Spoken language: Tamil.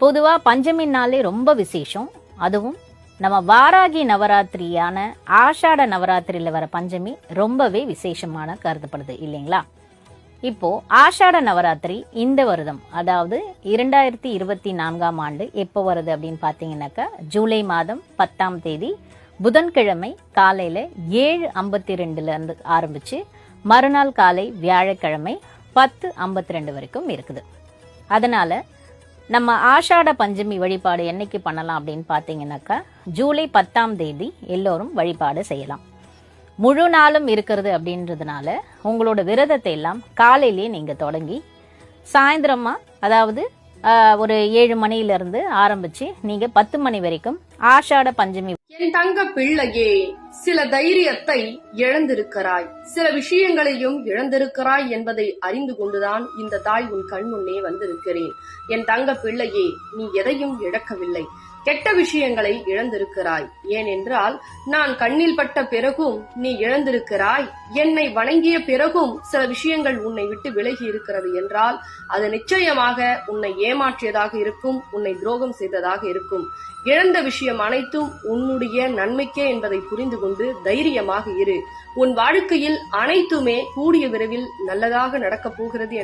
பொதுவா பஞ்சமி நாளே ரொம்ப விசேஷம். அதுவும் நம்ம வாராகி நவராத்திரியான ஆஷாட நவராத்திரியில வர பஞ்சமி ரொம்பவே விசேஷமான கருதப்படுது இல்லைங்களா? இப்போ ஆஷாட நவராத்திரி இந்த வருடம், அதாவது 2024ஆம் ஆண்டு எப்போ வருது அப்படின்னு பார்த்தீங்கன்னாக்கா, ஜூலை மாதம் 10ஆம் தேதி புதன்கிழமை காலையில 7:52 இருந்து ஆரம்பிச்சு மறுநாள் காலை வியாழக்கிழமை 10:52 வரைக்கும் இருக்குது. அதனால நம்ம ஆஷாட பஞ்சமி வழிபாடு என்னைக்கு பண்ணலாம் அப்படின்னு பார்த்தீங்கன்னாக்கா, ஜூலை 10ஆம் தேதி எல்லோரும் வழிபாடு செய்யலாம். முழு நாளும் இருக்கிறது அப்படின்றதுனால உங்களோட விரதத்தை எல்லாம் காலையிலேயே நீங்க தொடங்கி சாயந்தரமா, அதாவது ஒரு 7 மணியிலிருந்து ஆரம்பிச்சு நீங்க 10 மணி வரைக்கும் ஆஷாட பஞ்சமி. என் தங்க பிள்ளையே, சில தைரியத்தை இழந்திருக்கிறாய், சில விஷயங்களையும் இழந்திருக்கிறாய் என்பதை அறிந்து கொண்டுதான் இந்த தாய் உன் கண் முன்னே வந்திருக்கிறேன். என் தங்க பிள்ளையே, நீ எதையும் இழக்கவில்லை. கெட்ட விஷயங்களை இழந்திருக்கிறாய். ஏனென்றால் நான் கண்ணில் பட்ட பிறகும் நீ இழந்திருக்கிறாய். என்னை வணங்கிய பிறகும் சில விஷயங்கள் உன்னை விட்டு விலகி இருக்கிறது என்றால் அது நிச்சயமாக உன்னை ஏமாற்றியதாக இருக்கும், உன்னை துரோகம் செய்ததாக இருக்கும். இழந்த விஷயம் அனைத்தும் உன்னுடைய நன்மைக்கே என்பதை புரிந்து கொண்டு தைரியமாக இரு. உன் வாழ்க்கையில் அனைத்துமே கூடிய விரைவில் நல்லதாக நடக்கப் போகிறது.